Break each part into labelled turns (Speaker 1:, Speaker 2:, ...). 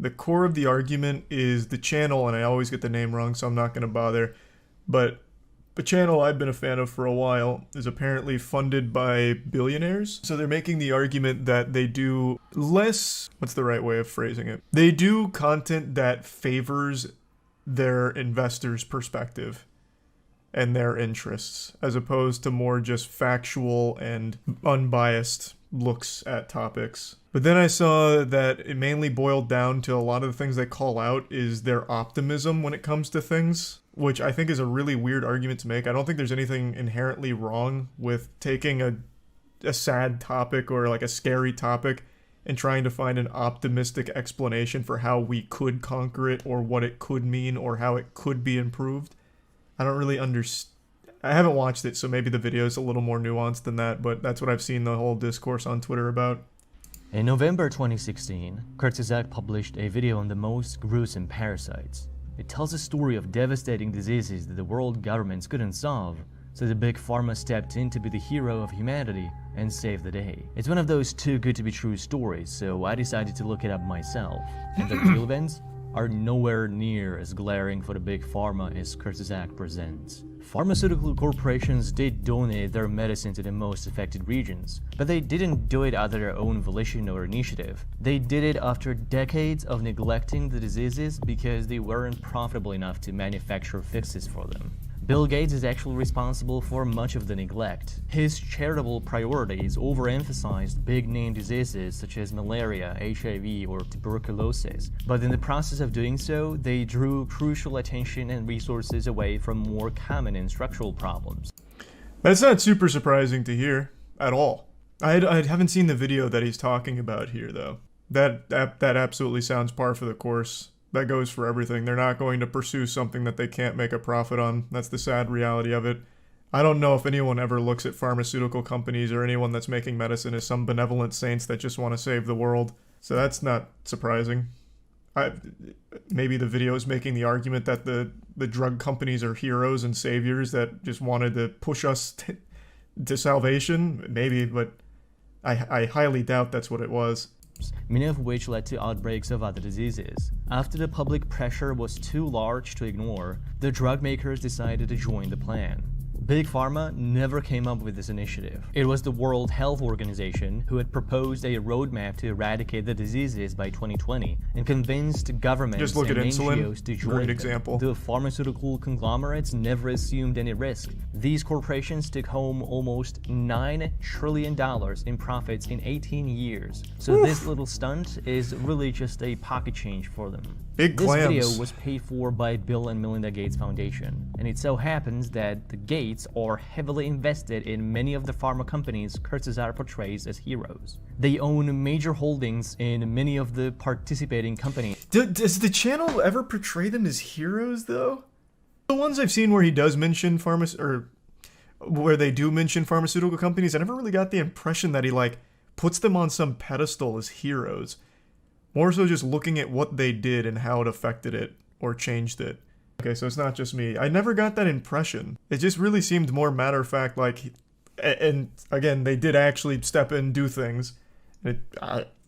Speaker 1: The core of the argument is the channel, and I always get the name wrong, so I'm not going to bother, but a channel I've been a fan of for a while is apparently funded by billionaires. So they're making the argument that they do less, what's the right way of phrasing it? They do content that favors their investors' perspective and their interests, as opposed to more just factual and unbiased looks at topics. But then I saw that it mainly boiled down to a lot of the things they call out is their optimism when it comes to things, which I think is a really weird argument to make. I don't think there's anything inherently wrong with taking a sad topic or like a scary topic and trying to find an optimistic explanation for how we could conquer it or what it could mean or how it could be improved. I don't really understand. I haven't watched it, so maybe the video is a little more nuanced than that, but that's what I've seen the whole discourse on Twitter about.
Speaker 2: In November 2016, Kurzgesagt published a video on the most gruesome parasites. It tells a story of devastating diseases that the world governments couldn't solve, so the big pharma stepped in to be the hero of humanity and save the day. It's one of those too good to be true stories, so I decided to look it up myself, and the real events are nowhere near as glaring for the big pharma as Kurzgesagt presents. Pharmaceutical corporations did donate their medicine to the most affected regions, but they didn't do it out of their own volition or initiative. They did it after decades of neglecting the diseases because they weren't profitable enough to manufacture fixes for them. Bill Gates is actually responsible for much of the neglect. His charitable priorities overemphasized big-name diseases such as malaria, HIV, or tuberculosis. But in the process of doing so, they drew crucial attention and resources away from more common and structural problems.
Speaker 1: That's not super surprising to hear at all. I haven't seen the video that he's talking about here, though. That absolutely sounds par for the course. That goes for everything. They're not going to pursue something that they can't make a profit on. That's the sad reality of it. I don't know if anyone ever looks at pharmaceutical companies or anyone that's making medicine as some benevolent saints that just want to save the world. So that's not surprising. Maybe the video is making the argument that the drug companies are heroes and saviors that just wanted to push us to salvation. Maybe, but I highly doubt that's what it was.
Speaker 2: Many of which led to outbreaks of other diseases. After the public pressure was too large to ignore, the drug makers decided to join the plan. Big Pharma never came up with this initiative. It was the World Health Organization who had proposed a roadmap to eradicate the diseases by 2020 and convinced governments and NGOs to join them. The pharmaceutical conglomerates never assumed any risk. These corporations took home almost $9 trillion in profits in 18 years. So this little stunt is really just a pocket change for them.
Speaker 1: Big clams.
Speaker 2: This video was paid for by Bill and Melinda Gates Foundation, and it so happens that the Gates are heavily invested in many of the pharma companies Kurzgesagt portrays as heroes. They own major holdings in many of the participating companies.
Speaker 1: Does the channel ever portray them as heroes, though? The ones I've seen where he does mention where they do mention pharmaceutical companies, I never really got the impression that he like puts them on some pedestal as heroes. More so just looking at what they did and how it affected it or changed it. Okay, so it's not just me. I never got that impression. It just really seemed more matter-of-fact, like, and again, they did actually step in and do things.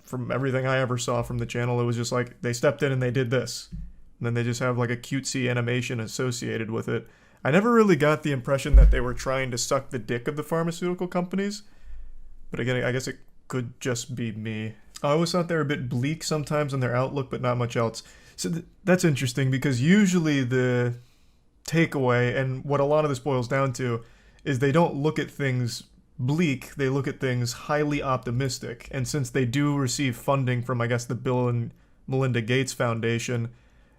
Speaker 1: From everything I ever saw from the channel, it was just like, they stepped in and they did this. And then they just have like a cutesy animation associated with it. I never really got the impression that they were trying to suck the dick of the pharmaceutical companies. But again, I guess it could just be me. I always thought they were a bit bleak sometimes in their outlook, but not much else. So that's interesting because usually the takeaway, and what a lot of this boils down to, is they don't look at things bleak, they look at things highly optimistic. And since they do receive funding from, I guess, the Bill and Melinda Gates Foundation,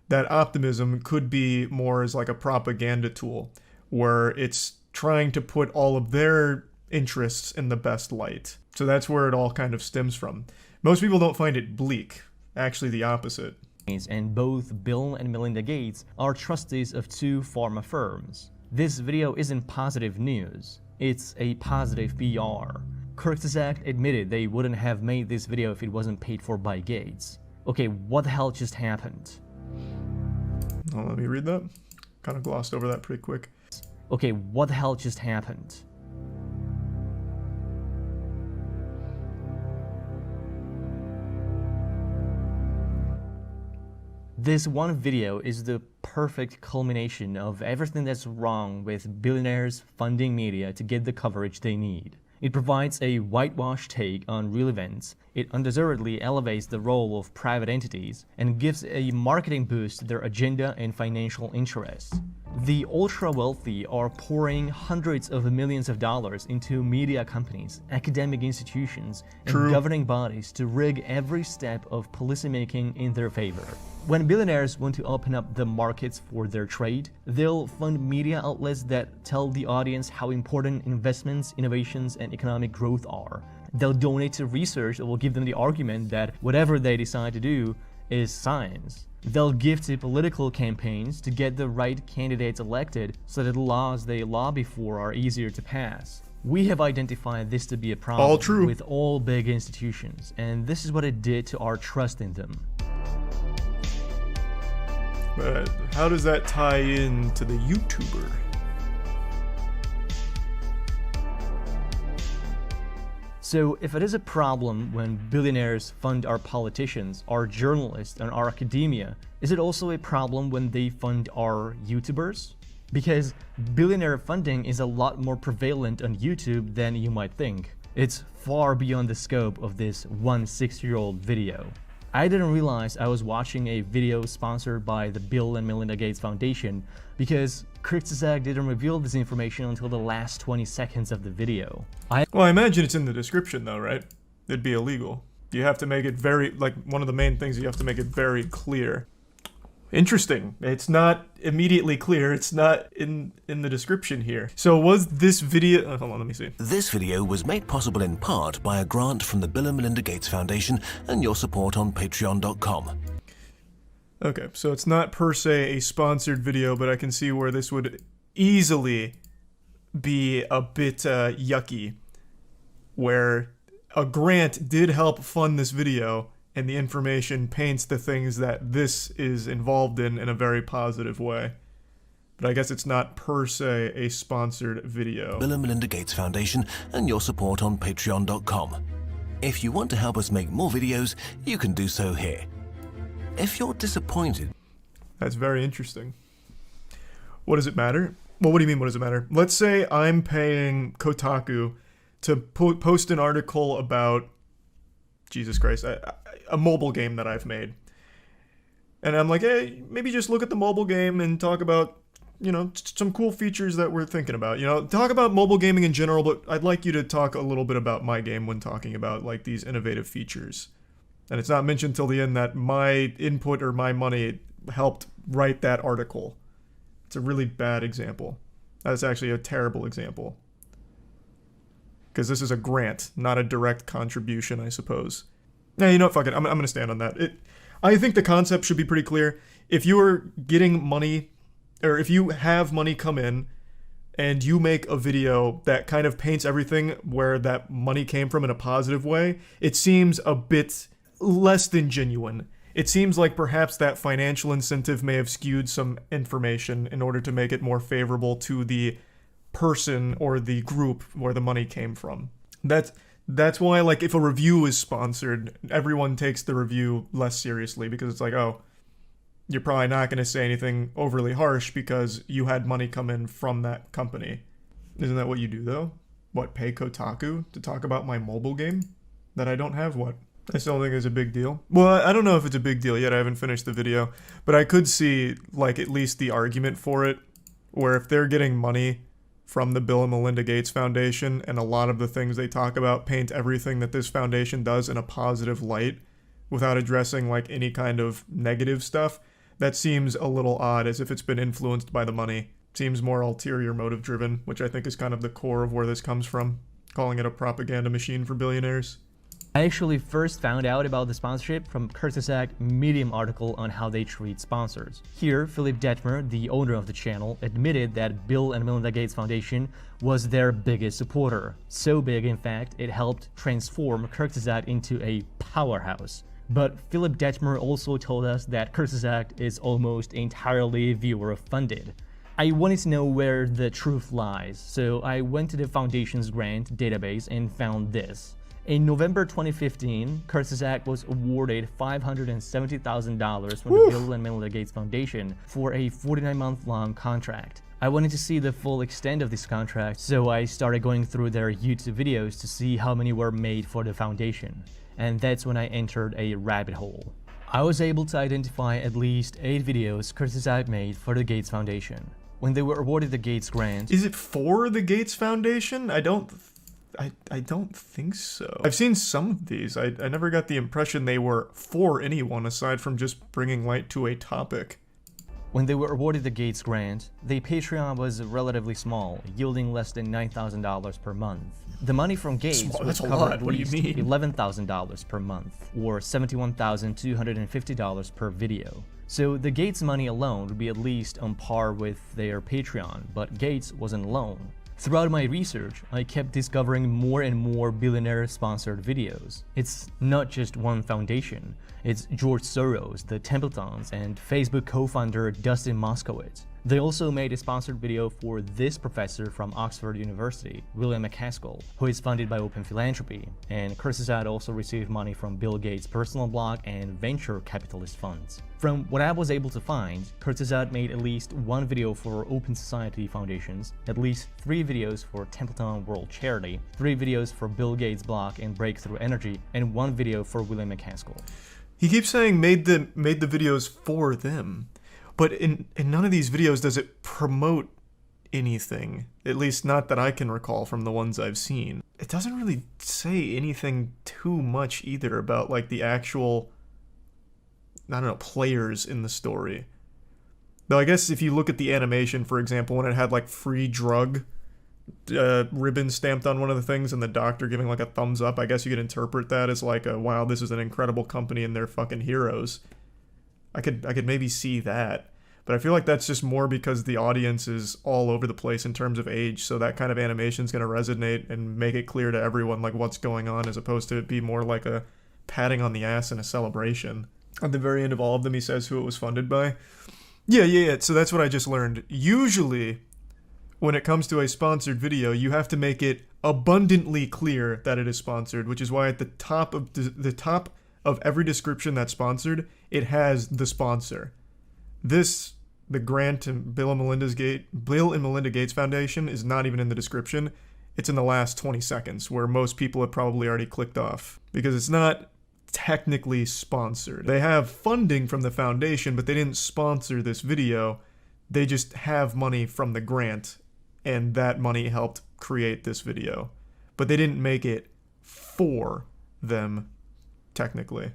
Speaker 1: that optimism could be more as like a propaganda tool, where it's trying to put all of their interests in the best light. So that's where it all kind of stems from. Most people don't find it bleak, actually the opposite.
Speaker 2: And both Bill and Melinda Gates are trustees of two pharma firms. This video isn't positive news, it's a positive PR. Kurzgesagt admitted they wouldn't have made this video if it wasn't paid for by Gates. Okay, what the hell just happened?
Speaker 1: Oh, let me read that. Kind of glossed over that pretty quick.
Speaker 2: Okay, what the hell just happened? This one video is the perfect culmination of everything that's wrong with billionaires funding media to get the coverage they need. It provides a whitewashed take on real events, it undeservedly elevates the role of private entities, and gives a marketing boost to their agenda and financial interests. The ultra-wealthy are pouring hundreds of millions of dollars into media companies, academic institutions, and governing bodies to rig every step of policymaking in their favor. When billionaires want to open up the markets for their trade, they'll fund media outlets that tell the audience how important investments, innovations, and economic growth are. They'll donate to research that will give them the argument that whatever they decide to do is science. They'll give to political campaigns to get the right candidates elected so that the laws they lobby for are easier to pass. We have identified this to be a problem with all big institutions, and this is what it did to our trust in them.
Speaker 1: But how does that tie in to the YouTuber?
Speaker 2: So if it is a problem when billionaires fund our politicians, our journalists, and our academia, is it also a problem when they fund our YouTubers? Because billionaire funding is a lot more prevalent on YouTube than you might think. It's far beyond the scope of this 6-year-old video. I didn't realize I was watching a video sponsored by the Bill and Melinda Gates Foundation because Kurzgesagt didn't reveal this information until the last 20 seconds of the video.
Speaker 1: Well, I imagine it's in the description though, right? It'd be illegal. You have to make it very, like, one of the main things, you have to make it very clear. Interesting. It's not immediately clear. It's not in the description here. So was this video... hold on, let me see.
Speaker 3: This video was made possible in part by a grant from the Bill and Melinda Gates Foundation and your support on patreon.com.
Speaker 1: Okay, so it's not per se a sponsored video, but I can see where this would easily be a bit yucky, where a grant did help fund this video, and the information paints the things that this is involved in a very positive way. But I guess it's not per se a sponsored video.
Speaker 3: Bill and Melinda Gates Foundation and your support on patreon.com. If you want to help us make more videos, you can do so here. If you're disappointed...
Speaker 1: That's very interesting. What does it matter? Well, what do you mean, what does it matter? Let's say I'm paying Kotaku to post an article about, Jesus Christ, a mobile game that I've made. And I'm like, hey, maybe just look at the mobile game and talk about, you know, some cool features that we're thinking about. You know, talk about mobile gaming in general, but I'd like you to talk a little bit about my game when talking about, like, these innovative features. And it's not mentioned till the end that my input or my money helped write that article. It's a really bad example. That's actually a terrible example. Because this is a grant, not a direct contribution, I suppose. Yeah, you know what, fuck it, I'm going to stand on that. I think the concept should be pretty clear. If you are getting money, or if you have money come in, and you make a video that kind of paints everything where that money came from in a positive way, it seems a bit less than genuine. It seems like perhaps that financial incentive may have skewed some information in order to make it more favorable to the person or the group where the money came from. That's why, like, if a review is sponsored, everyone takes the review less seriously because it's like, oh, you're probably not going to say anything overly harsh because you had money come in from that company. Isn't that what you do, though? What, pay Kotaku to talk about my mobile game that I don't have? What? I still think it's a big deal. Well, I don't know if it's a big deal yet. I haven't finished the video. But I could see, like, at least the argument for it, where if they're getting money from the Bill and Melinda Gates Foundation, and a lot of the things they talk about paint everything that this foundation does in a positive light without addressing, like, any kind of negative stuff, that seems a little odd, as if it's been influenced by the money. Seems more ulterior motive driven, which I think is kind of the core of where this comes from, calling it a propaganda machine for billionaires.
Speaker 2: I actually first found out about the sponsorship from Kurzgesagt Medium article on how they treat sponsors. Here, Philip Detmer, the owner of the channel, admitted that Bill and Melinda Gates Foundation was their biggest supporter. So big, in fact, it helped transform Kurzgesagt into a powerhouse. But Philip Detmer also told us that Kurzgesagt is almost entirely viewer-funded. I wanted to know where the truth lies, so I went to the foundation's grant database and found this. In November 2015, Kurzgesagt was awarded $570,000 from the Bill and Melinda Gates Foundation for a 49-month-long contract. I wanted to see the full extent of this contract, so I started going through their YouTube videos to see how many were made for the foundation. And that's when I entered a rabbit hole. I was able to identify at least 8 videos Kurzgesagt made for the Gates Foundation. When they were awarded the Gates grant...
Speaker 1: Is it for the Gates Foundation? I don't think so. I've seen some of these. I never got the impression they were for anyone aside from just bringing light to a topic.
Speaker 2: When they were awarded the Gates grant, the Patreon was relatively small, yielding less than $9,000 per month. The money from Gates would cover at least $11,000 per month, or $71,250 per video. So the Gates money alone would be at least on par with their Patreon, but Gates wasn't alone. Throughout my research, I kept discovering more and more billionaire-sponsored videos. It's not just one foundation. It's George Soros, the Templetons, and Facebook co-founder Dustin Moskovitz. They also made a sponsored video for this professor from Oxford University, William McCaskill, who is funded by Open Philanthropy, and Kurzgesagt also received money from Bill Gates' personal blog and venture capitalist funds. From what I was able to find, Kurzgesagt made at least 1 video for Open Society Foundations, at least 3 videos for Templeton World Charity, 3 videos for Bill Gates' blog and Breakthrough Energy, and 1 video for William McCaskill.
Speaker 1: He keeps saying made the videos for them. But in none of these videos does it promote anything, at least not that I can recall from the ones I've seen. It doesn't really say anything too much either about like the actual, I don't know, players in the story. Though I guess if you look at the animation, for example, when it had like free drug ribbon stamped on one of the things and the doctor giving like a thumbs up, I guess you could interpret that as like a, wow, this is an incredible company and they're fucking heroes. I could maybe see that, but I feel like that's just more because the audience is all over the place in terms of age, so that kind of animation is going to resonate and make it clear to everyone like what's going on, as opposed to it be more like a patting on the ass and a celebration. At the very end of all of them, he says who it was funded by. Yeah, so that's what I just learned. Usually, when it comes to a sponsored video, you have to make it abundantly clear that it is sponsored, which is why at the top of every description that's sponsored, it has the sponsor. The grant to Bill and Melinda Gates Foundation is not even in the description. It's in the last 20 seconds, where most people have probably already clicked off, because it's not technically sponsored. They have funding from the foundation, but they didn't sponsor this video. They just have money from the grant, and that money helped create this video. But they didn't make it for them, technically.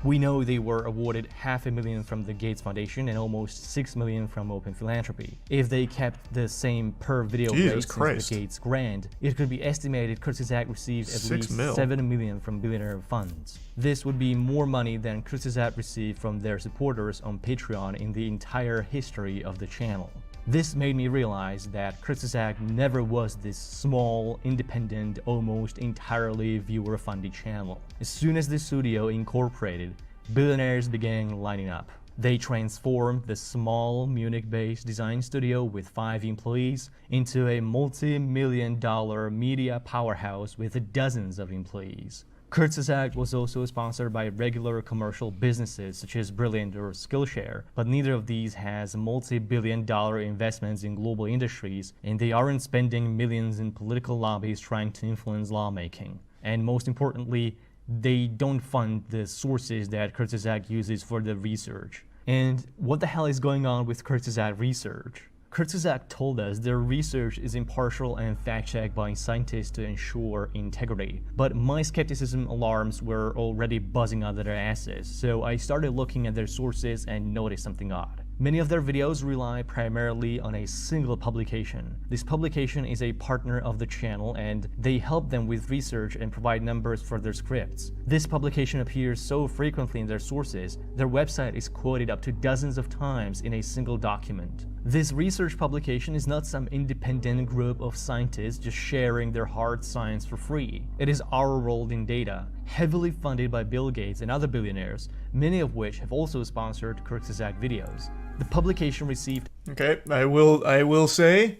Speaker 2: We know they were awarded $500,000 from the Gates Foundation and almost $6 million from Open Philanthropy. If they kept the same per video rate since the Gates grant, it could be estimated Kurzgesagt received at least $7 million from billionaire funds. This would be more money than Kurzgesagt received from their supporters on Patreon in the entire history of the channel. This made me realize that Kurzgesagt never was this small, independent, almost entirely viewer-funded channel. As soon as the studio incorporated, billionaires began lining up. They transformed the small Munich-based design studio with 5 employees into a multi-million-dollar media powerhouse with dozens of employees. Kurzgesagt was also sponsored by regular commercial businesses such as Brilliant or Skillshare, but neither of these has multi-billion-dollar investments in global industries, and they aren't spending millions in political lobbies trying to influence lawmaking. And most importantly, they don't fund the sources that Kurzgesagt uses for the research. And what the hell is going on with Kurzgesagt research? Kurzgesagt told us their research is impartial and fact-checked by scientists to ensure integrity. But my skepticism alarms were already buzzing out of their asses, so I started looking at their sources and noticed something odd. Many of their videos rely primarily on a single publication. This publication is a partner of the channel, and they help them with research and provide numbers for their scripts. This publication appears so frequently in their sources, their website is quoted up to dozens of times in a single document. This research publication is not some independent group of scientists just sharing their hard science for free. It is our rolled in data, heavily funded by Bill Gates and other billionaires, many of which have also sponsored Kurzgesagt videos. The publication received...
Speaker 1: Okay, I will say,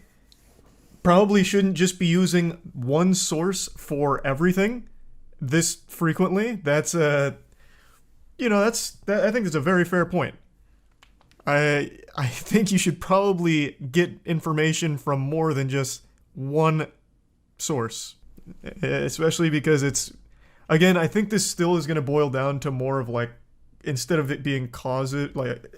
Speaker 1: probably shouldn't just be using one source for everything. this frequently, that's a, I think that's a very fair point. I think you should probably get information from more than just one source, especially because it's, again, I think this still is going to boil down to more of like, instead of it being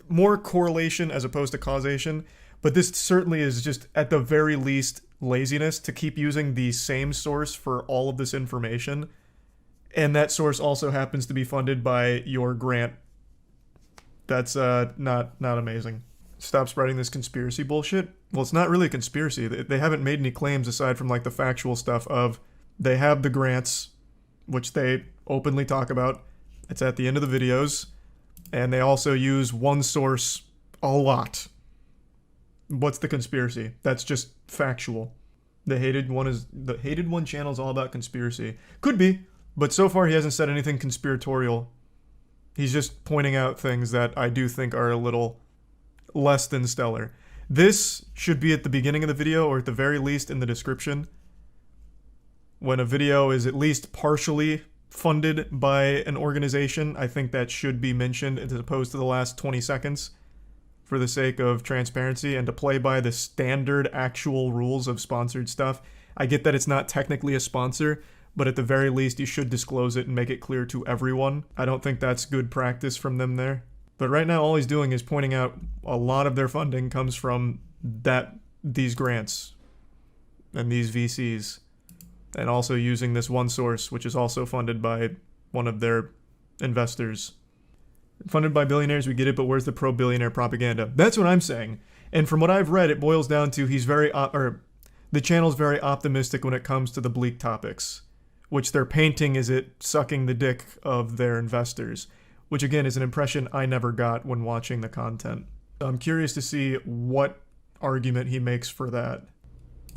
Speaker 1: more correlation as opposed to causation. But this certainly is just at the very least laziness to keep using the same source for all of this information. And that source also happens to be funded by your grant. That's not amazing. Stop spreading this conspiracy bullshit. Well, it's not really a conspiracy. They haven't made any claims aside from like the factual stuff of they have the grants, which they openly talk about. It's at the end of the videos. And they also use one source a lot. What's the conspiracy? That's just factual. The hated one channel is all about conspiracy. Could be, but so far he hasn't said anything conspiratorial. He's just pointing out things that I do think are a little less than stellar. This should be at the beginning of the video, or at the very least in the description. When a video is at least partially funded by an organization, I think that should be mentioned as opposed to the last 20 seconds for the sake of transparency and to play by the standard actual rules of sponsored stuff. I get that it's not technically a sponsor, but at the very least you should disclose it and make it clear to everyone. I don't think that's good practice from them there. But right now all he's doing is pointing out a lot of their funding comes from these grants and these VCs. And also using this one source, which is also funded by one of their investors. Funded by billionaires, we get it, but where's the pro-billionaire propaganda? That's what I'm saying. And from what I've read, it boils down to the channel's very optimistic when it comes to the bleak topics, which they're painting as it sucking the dick of their investors, which again is an impression I never got when watching the content. I'm curious to see what argument he makes for that.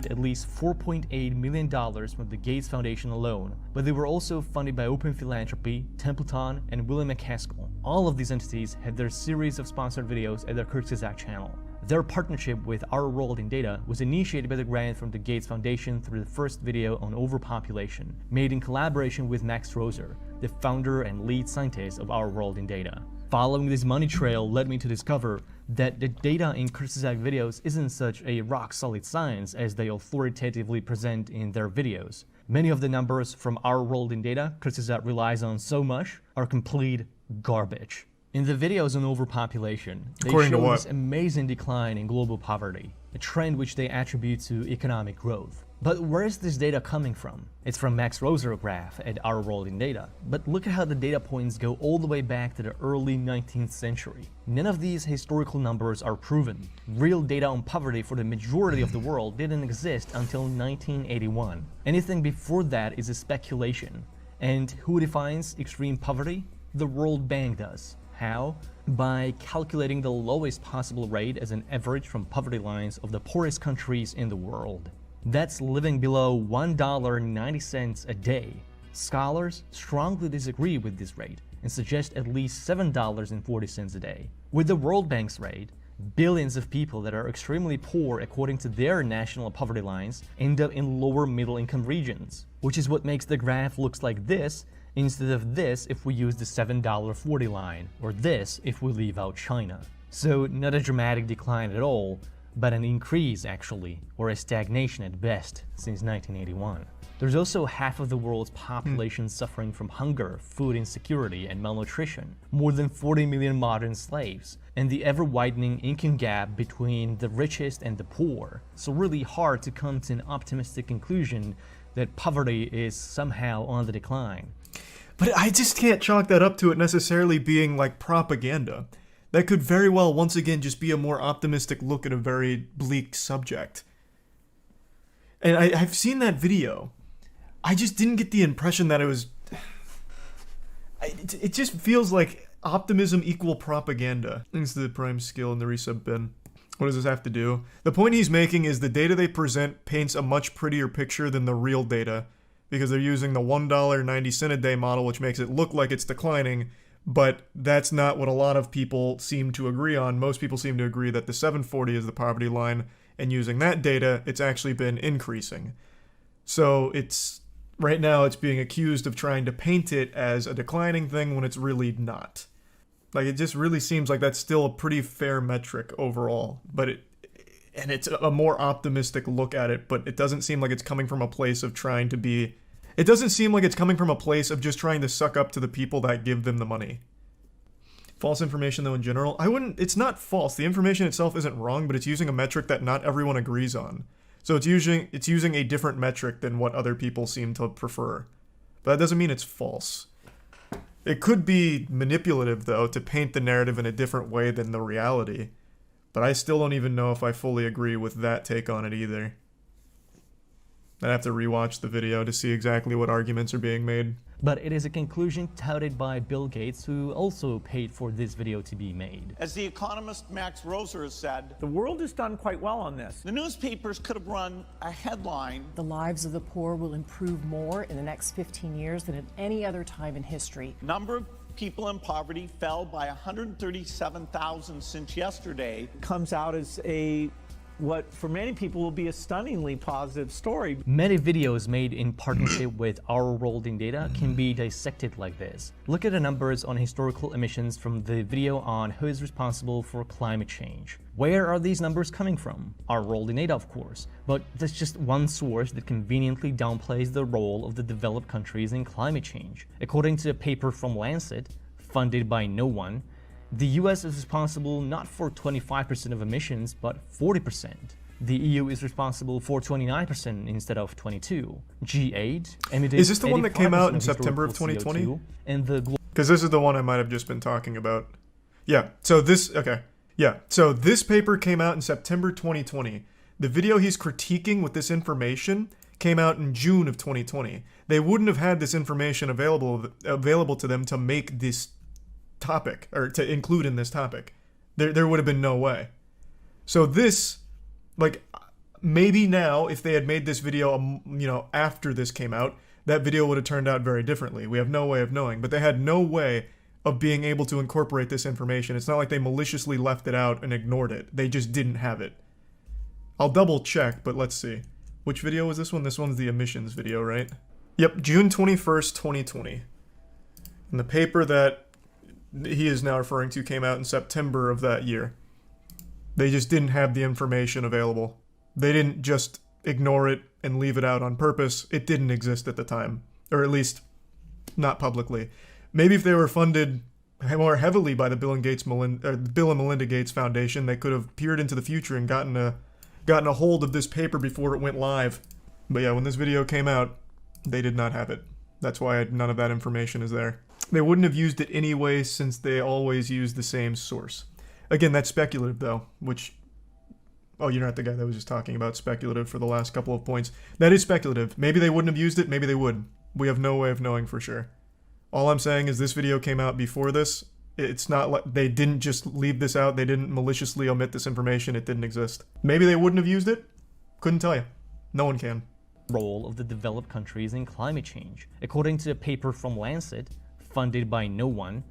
Speaker 2: At least $4.8 million from the Gates Foundation alone, but they were also funded by Open Philanthropy, Templeton, and William McCaskill. All of these entities had their series of sponsored videos at their Kurzgesagt channel. Their partnership with Our World in Data was initiated by the grant from the Gates Foundation through the first video on overpopulation, made in collaboration with Max Roser, the founder and lead scientist of Our World in Data. Following this money trail led me to discover that the data in Kurzgesagt videos isn't such a rock-solid science as they authoritatively present in their videos. Many of the numbers from Our World in Data Kurzgesagt relies on so much are complete garbage. In the videos on overpopulation, they show this amazing decline in global poverty, a trend which they attribute to economic growth. But where is this data coming from? It's from Max Roser graph at Our World in Data. But look at how the data points go all the way back to the early 19th century. None of these historical numbers are proven. Real data on poverty for the majority of the world didn't exist until 1981. Anything before that is a speculation. And who defines extreme poverty? The World Bank does. How? By calculating the lowest possible rate as an average from poverty lines of the poorest countries in the world. That's living below $1.90 a day. Scholars strongly disagree with this rate and suggest at least $7.40 a day. With the World Bank's rate, billions of people that are extremely poor according to their national poverty lines end up in lower middle income regions, which is what makes the graph looks like this instead of this if we use the $7.40 line, or this if we leave out China. So not a dramatic decline at all, but an increase actually, or a stagnation at best, since 1981. There's also half of the world's population suffering from hunger, food insecurity, and malnutrition, more than 40 million modern slaves, and the ever-widening income gap between the richest and the poor. So really hard to come to an optimistic conclusion that poverty is somehow on the decline.
Speaker 1: But I just can't chalk that up to it necessarily being like propaganda. That could very well, once again, just be a more optimistic look at a very bleak subject. And I've seen that video. I just didn't get the impression that it was... It just feels like optimism equal propaganda. Thanks to the prime skill in the resub bin. What does this have to do? The point he's making is the data they present paints a much prettier picture than the real data, because they're using the $1.90 a day model, which makes it look like it's declining. But that's not what a lot of people seem to agree on. Most people seem to agree that the 740 is the poverty line, and using that data, it's actually been increasing. So it's right now it's being accused of trying to paint it as a declining thing when it's really not. Like, it just really seems like that's still a pretty fair metric overall, but it's a more optimistic look at it, but it doesn't seem like it's coming from a place of trying to be, it doesn't seem like it's coming from a place of just trying to suck up to the people that give them the money. False information, though, in general, it's not false. The information itself isn't wrong, but it's using a metric that not everyone agrees on. So it's using a different metric than what other people seem to prefer. But that doesn't mean it's false. It could be manipulative, though, to paint the narrative in a different way than the reality. But I still don't even know if I fully agree with that take on it either. I'd have to rewatch the video to see exactly what arguments are being made.
Speaker 2: But it is a conclusion touted by Bill Gates, who also paid for this video to be made.
Speaker 4: As the economist Max Roser has said,
Speaker 5: the world has done quite well on this.
Speaker 4: The newspapers could have run a headline.
Speaker 6: The lives of the poor will improve more in the next 15 years than at any other time in history.
Speaker 4: Number of people in poverty fell by 137,000 since yesterday.
Speaker 5: Comes out as what for many people will be a stunningly positive story.
Speaker 2: Many videos made in partnership with Our World in Data can be dissected like this. Look at the numbers on historical emissions from the video on who is responsible for climate change. Where are these numbers coming from? Our World in Data, of course, but that's just one source that conveniently downplays the role of the developed countries in climate change. According to a paper from Lancet, funded by no one, the US is responsible not for 25% of emissions, but 40%. The EU is responsible for 29% instead of 22%. G8 emitted.
Speaker 1: Is this the one that came out in September of 2020?
Speaker 2: And the
Speaker 1: because this is the one I might have just been talking about. Yeah. So this paper came out in September 2020. The video he's critiquing with this information came out in June of 2020. They wouldn't have had this information available to them to make this topic, or to include in this topic. There would have been no way. So this, like, maybe now if they had made this video, after this came out, that video would have turned out very differently. We have no way of knowing, but they had no way of being able to incorporate this information. It's not like they maliciously left it out and ignored it. They just didn't have it. I'll double check, but let's see. Which video was this one? This one's the emissions video, right? Yep, June 21st, 2020. And the paper that he is now referring to came out in September of that year. They just didn't have the information available. They didn't just ignore it and leave it out on purpose. It didn't exist at the time, or at least not publicly. Maybe if they were funded more heavily by the Bill and Melinda Gates Foundation, they could have peered into the future and gotten a hold of this paper before it went live. But yeah, when this video came out, they did not have it. That's why none of that information is there. They wouldn't have used it anyway, since they always use the same source. Again, that's speculative, though, which... Oh, you're not the guy that was just talking about speculative for the last couple of points. That is speculative. Maybe they wouldn't have used it, maybe they would. We have no way of knowing for sure. All I'm saying is this video came out before this. It's not like they didn't just leave this out, they didn't maliciously omit this information, it didn't exist. Maybe they wouldn't have used it? Couldn't tell you. No one can.
Speaker 2: Role of the developed countries in climate change. According to a paper from Lancet, funded by no one,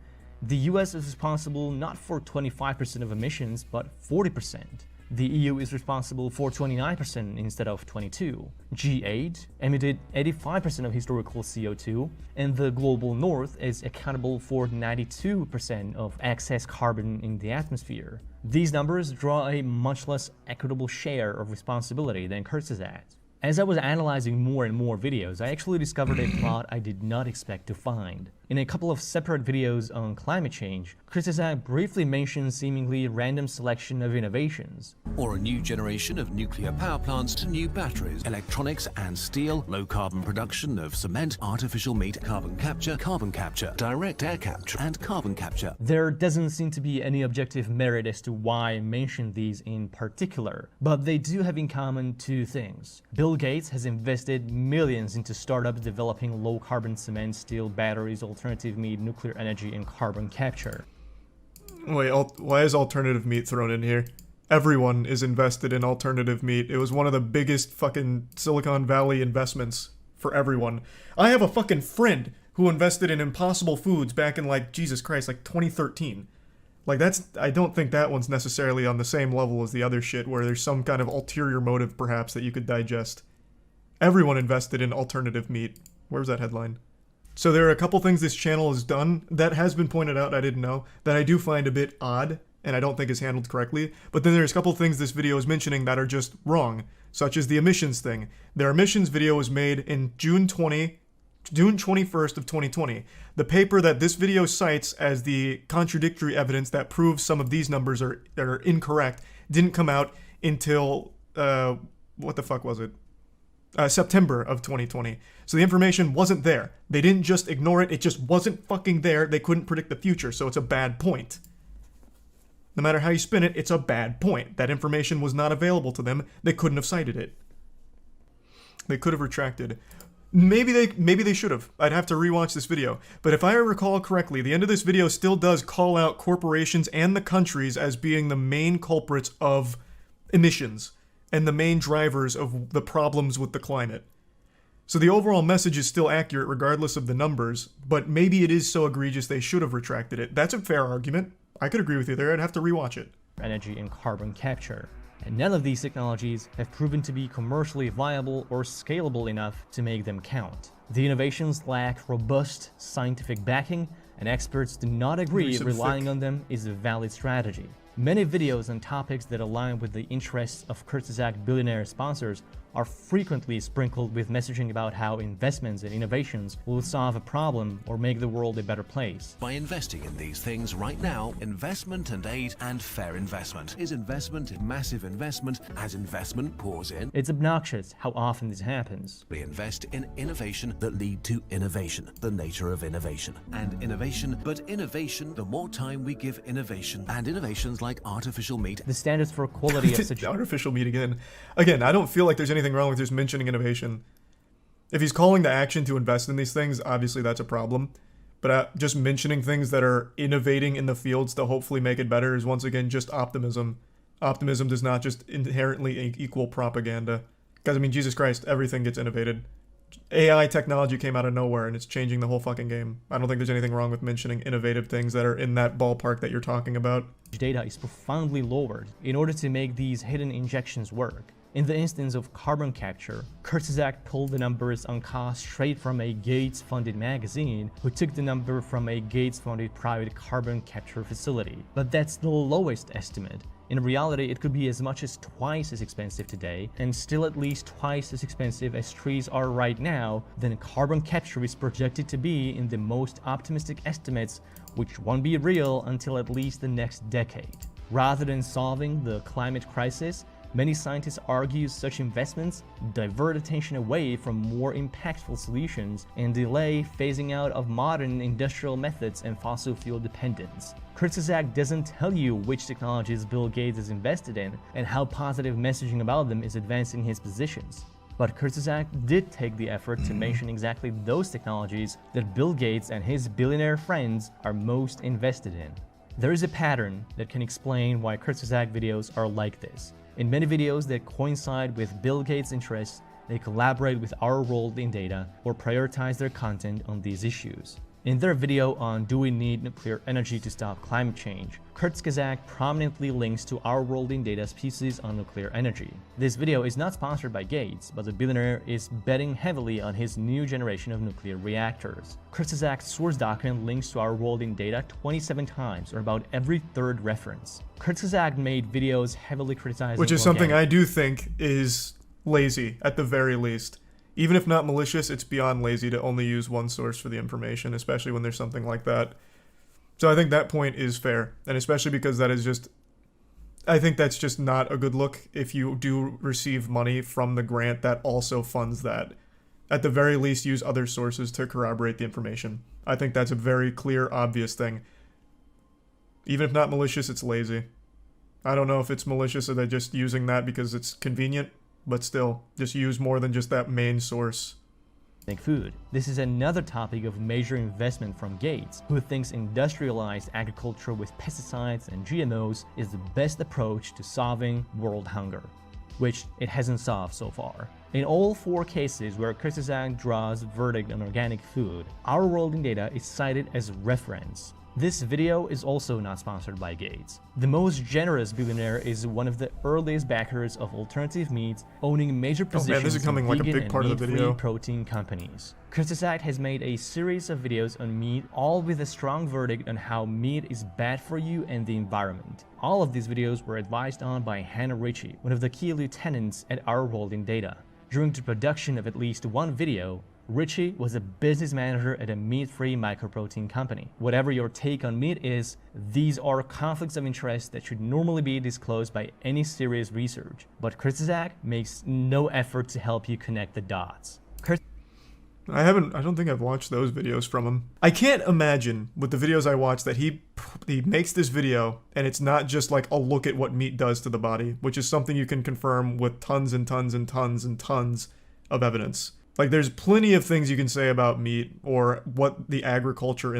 Speaker 2: the US is responsible not for 25% of emissions, but 40%. The EU is responsible for 29% instead of 22%. G8 emitted 85% of historical CO2, and the global north is accountable for 92% of excess carbon in the atmosphere. These numbers draw a much less equitable share of responsibility than Kurzgesagt. As I was analyzing more and more videos, I actually discovered a plot I did not expect to find. In a couple of separate videos on climate change, Kurzgesagt briefly mentions seemingly random selection of innovations.
Speaker 3: Or a new generation of nuclear power plants to new batteries, electronics and steel, low carbon production of cement, artificial meat, carbon capture, direct air capture, and carbon capture.
Speaker 2: There doesn't seem to be any objective merit as to why I mentioned these in particular, but they do have in common two things. Bill Gates has invested millions into startups developing low carbon cement, steel, batteries, alternative meat, nuclear energy, and carbon capture.
Speaker 1: Wait, why is alternative meat thrown in here? Everyone is invested in alternative meat. It was one of the biggest fucking Silicon Valley investments for everyone. I have a fucking friend who invested in Impossible Foods back in, like, Jesus Christ, like 2013. Like, I don't think that one's necessarily on the same level as the other shit where there's some kind of ulterior motive perhaps that you could digest. Everyone invested in alternative meat. Where was that headline? So there are a couple things this channel has done that has been pointed out, I didn't know, that I do find a bit odd and I don't think is handled correctly. But then there's a couple things this video is mentioning that are just wrong, such as the emissions thing. Their emissions video was made in June 21st of 2020. The paper that this video cites as the contradictory evidence that proves some of these numbers are incorrect didn't come out until, what the fuck was it? September of 2020. So the information wasn't there. They didn't just ignore it, it just wasn't fucking there. They couldn't predict the future, so it's a bad point. No matter how you spin it, it's a bad point. That information was not available to them. They couldn't have cited it. They could have retracted. Maybe they should have. I'd have to rewatch this video. But if I recall correctly, the end of this video still does call out corporations and the countries as being the main culprits of emissions and the main drivers of the problems with the climate. So the overall message is still accurate regardless of the numbers, but maybe it is so egregious they should have retracted it. That's a fair argument. I could agree with you there. I'd have to rewatch it.
Speaker 2: Energy and carbon capture. And none of these technologies have proven to be commercially viable or scalable enough to make them count. The innovations lack robust scientific backing, and experts do not agree relying on them is a valid strategy. Many videos on topics that align with the interests of Kurzgesagt billionaire sponsors are frequently sprinkled with messaging about how investments and innovations will solve a problem or make the world a better place.
Speaker 3: By investing in these things right now, investment and aid and fair investment. Is investment massive investment as investment pours in?
Speaker 2: It's obnoxious how often this happens.
Speaker 3: We invest in innovation that lead to innovation, the nature of innovation. And innovation, but innovation, the more time we give innovation, and innovations like artificial meat.
Speaker 2: The standards for quality of such
Speaker 1: artificial meat again. Again, I don't feel like there's anything wrong with just mentioning innovation. If he's calling the action to invest in these things, obviously that's a problem. But just mentioning things that are innovating in the fields to hopefully make it better is once again just optimism. Optimism does not just inherently equal propaganda. Because, I mean, Jesus Christ, everything gets innovated. AI technology came out of nowhere and it's changing the whole fucking game. I don't think there's anything wrong with mentioning innovative things that are in that ballpark that you're talking about.
Speaker 2: Data is profoundly lowered in order to make these hidden injections work. In the instance of carbon capture, Kurzgesagt pulled the numbers on cost straight from a Gates-funded magazine, who took the number from a Gates-funded private carbon capture facility. But that's the lowest estimate. In reality, it could be as much as twice as expensive today, and still at least twice as expensive as trees are right now, than carbon capture is projected to be in the most optimistic estimates, which won't be real until at least the next decade. Rather than solving the climate crisis, many scientists argue such investments divert attention away from more impactful solutions and delay phasing out of modern industrial methods and fossil fuel dependence. Kurzgesagt doesn't tell you which technologies Bill Gates is invested in and how positive messaging about them is advancing his positions. But Kurzgesagt did take the effort to mention exactly those technologies that Bill Gates and his billionaire friends are most invested in. There is a pattern that can explain why Kurzgesagt videos are like this. In many videos that coincide with Bill Gates' interests, they collaborate with Our World in Data or prioritize their content on these issues. In their video on Do We Need Nuclear Energy to Stop Climate Change, Kurzgesagt prominently links to Our World in Data's pieces on nuclear energy. This video is not sponsored by Gates, but the billionaire is betting heavily on his new generation of nuclear reactors. Kurzgesagt's source document links to Our World in Data 27 times, or about every third reference. Kurzgesagt made videos heavily criticizing
Speaker 1: which is something I do think is lazy, at the very least. Even if not malicious, it's beyond lazy to only use one source for the information, especially when there's something like that. So I think that point is fair, and especially because that is just... I think that's just not a good look if you do receive money from the grant that also funds that. At the very least, use other sources to corroborate the information. I think that's a very clear, obvious thing. Even if not malicious, it's lazy. I don't know if it's malicious or they're just using that because it's convenient, but still, just use more than just that main source.
Speaker 2: Food. This is another topic of major investment from Gates, who thinks industrialized agriculture with pesticides and GMOs is the best approach to solving world hunger, which it hasn't solved so far. In all 4 cases where Kurzgesagt draws verdict on organic food, Our World in Data is cited as reference. This video is also not sponsored by Gates. The most generous billionaire is one of the earliest backers of alternative meats, owning major positions
Speaker 1: this is becoming
Speaker 2: in
Speaker 1: like a
Speaker 2: vegan
Speaker 1: big part
Speaker 2: and
Speaker 1: of the
Speaker 2: meat-free
Speaker 1: video.
Speaker 2: protein companies. Kurzgesagt has made a series of videos on meat, all with a strong verdict on how meat is bad for you and the environment. All of these videos were advised on by Hannah Ritchie, one of the key lieutenants at Our World in Data. During the production of at least one video, Ritchie was a business manager at a meat-free microprotein company. Whatever your take on meat is, these are conflicts of interest that should normally be disclosed by any serious research. But Kurzgesagt makes no effort to help you connect the dots.
Speaker 1: I don't think I've watched those videos from him. I can't imagine with the videos I watch that he makes this video and it's not just like a look at what meat does to the body, which is something you can confirm with tons and tons and tons and tons of evidence. Like, there's plenty of things you can say about meat or what the agriculture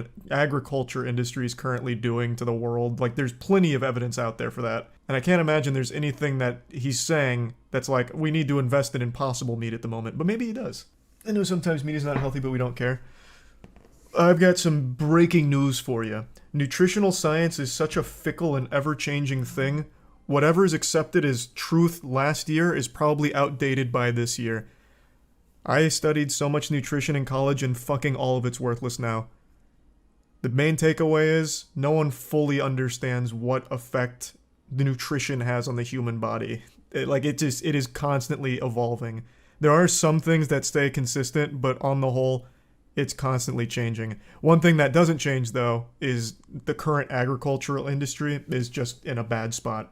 Speaker 1: industry is currently doing to the world. Like, there's plenty of evidence out there for that. And I can't imagine there's anything that he's saying that's like, we need to invest in impossible meat at the moment. But maybe he does. I know sometimes meat is not healthy, but we don't care. I've got some breaking news for you. Nutritional science is such a fickle and ever-changing thing. Whatever is accepted as truth last year is probably outdated by this year. I studied so much nutrition in college and fucking all of it's worthless now. The main takeaway is no one fully understands what effect the nutrition has on the human body. It is constantly evolving. There are some things that stay consistent, but on the whole, it's constantly changing. One thing that doesn't change, though, is the current agricultural industry is just in a bad spot.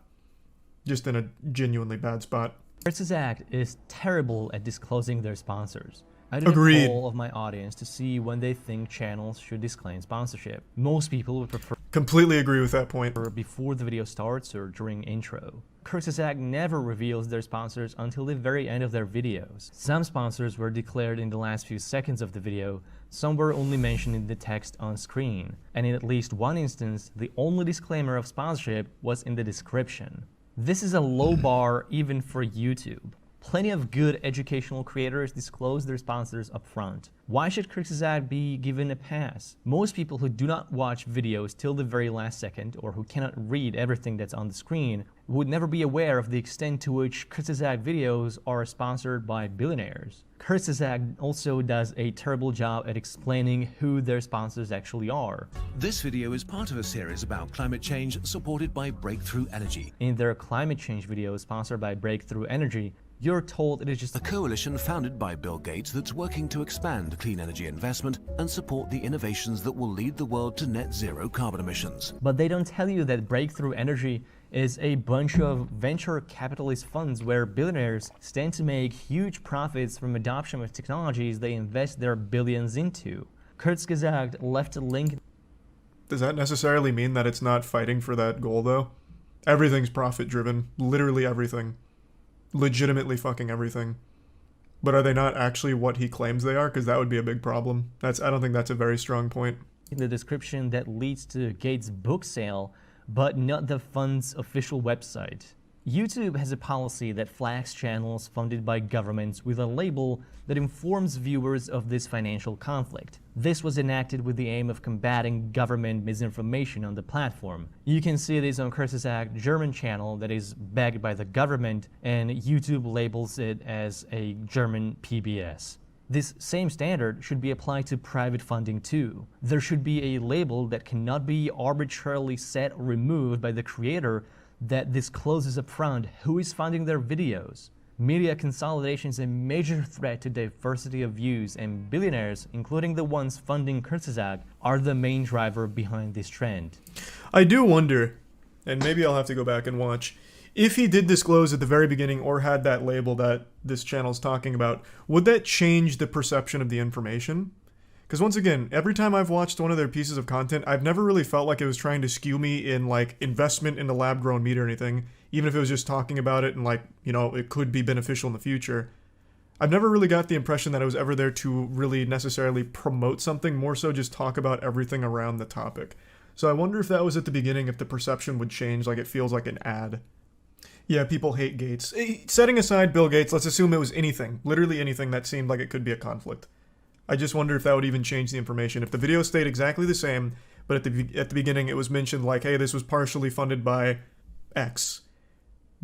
Speaker 1: Just in a genuinely bad spot.
Speaker 2: Kurzgesagt is terrible at disclosing their sponsors. I did
Speaker 1: Agreed.
Speaker 2: a poll of my audience to see when they think channels should disclaim sponsorship. Most people would prefer
Speaker 1: Completely agree with that point.
Speaker 2: before the video starts or during intro. Kurzgesagt never reveals their sponsors until the very end of their videos. Some sponsors were declared in the last few seconds of the video, some were only mentioned in the text on screen, and in at least one instance, the only disclaimer of sponsorship was in the description. This is a low bar even for YouTube. Plenty of good educational creators disclose their sponsors up front. Why should Kurzgesagt be given a pass? Most people who do not watch videos till the very last second, or who cannot read everything that's on the screen, would never be aware of the extent to which Kurzgesagt videos are sponsored by billionaires. Kurzgesagt also does a terrible job at explaining who their sponsors actually are.
Speaker 3: This video is part of a series about climate change supported by Breakthrough Energy,
Speaker 2: In their climate change video sponsored by Breakthrough Energy, you're told it is just
Speaker 3: a coalition founded by Bill Gates that's working to expand clean energy investment and support the innovations that will lead the world to net zero carbon emissions.
Speaker 2: But they don't tell you that Breakthrough Energy is a bunch of venture capitalist funds where billionaires stand to make huge profits from adoption of technologies they invest their billions into. Kurzgesagt left a link.
Speaker 1: Does that necessarily mean that it's not fighting for that goal, though? Everything's profit-driven. Literally everything. Legitimately fucking everything. But are they not actually what he claims they are? Because that would be a big problem. I don't think that's a very strong point.
Speaker 2: In the description that leads to Gates' book sale, but not the fund's official website. YouTube has a policy that flags channels funded by governments with a label that informs viewers of this financial conflict. This was enacted with the aim of combating government misinformation on the platform. You can see this on Kurzgesagt German channel that is backed by the government, and YouTube labels it as a German PBS. This same standard should be applied to private funding too. There should be a label that cannot be arbitrarily set or removed by the creator that discloses upfront who is funding their videos. Media consolidation is a major threat to diversity of views, and billionaires, including the ones funding Kurzgesagt, are the main driver behind this trend.
Speaker 1: I do wonder, and maybe I'll have to go back and watch, if he did disclose at the very beginning or had that label that this channel's talking about, would that change the perception of the information? Because once again, every time I've watched one of their pieces of content, I've never really felt like it was trying to skew me in like investment into lab-grown meat or anything, even if it was just talking about it and like, you know, it could be beneficial in the future. I've never really got the impression that I was ever there to really necessarily promote something, more so just talk about everything around the topic. So I wonder if that was at the beginning, if the perception would change, like it feels like an ad. Yeah, people hate Gates. Setting aside Bill Gates, let's assume it was anything, literally anything that seemed like it could be a conflict. I just wonder if that would even change the information. If the video stayed exactly the same, but at the beginning it was mentioned like, hey, this was partially funded by X.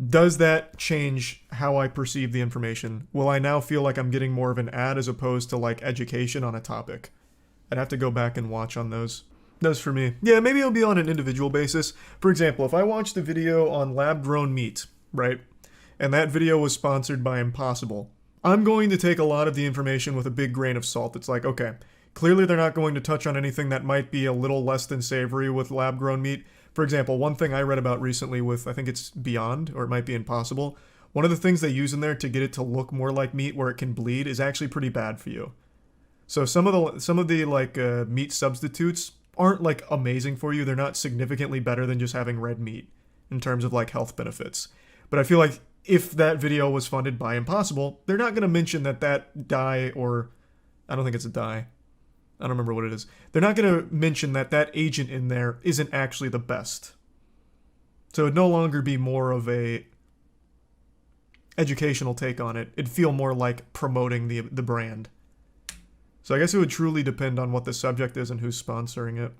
Speaker 1: Does that change how I perceive the information? Will I now feel like I'm getting more of an ad as opposed to like education on a topic? I'd have to go back and watch on those. Those for me. Yeah, maybe it'll be on an individual basis. For example, if I watched a video on lab-grown meat, right, and that video was sponsored by Impossible, I'm going to take a lot of the information with a big grain of salt. It's like, okay, clearly they're not going to touch on anything that might be a little less than savory with lab-grown meat. For example, one thing I read about recently with, I think it's Beyond, or it might be Impossible, one of the things they use in there to get it to look more like meat where it can bleed is actually pretty bad for you. So some of the like meat substitutes aren't like amazing for you. They're not significantly better than just having red meat in terms of like health benefits. But I feel like if that video was funded by Impossible, they're not going to mention that dye, or I don't think it's a dye. I don't remember what it is. They're not going to mention that agent in there isn't actually the best. So it'd no longer be more of a educational take on it. It'd feel more like promoting the brand. So I guess it would truly depend on what the subject is and who's sponsoring it.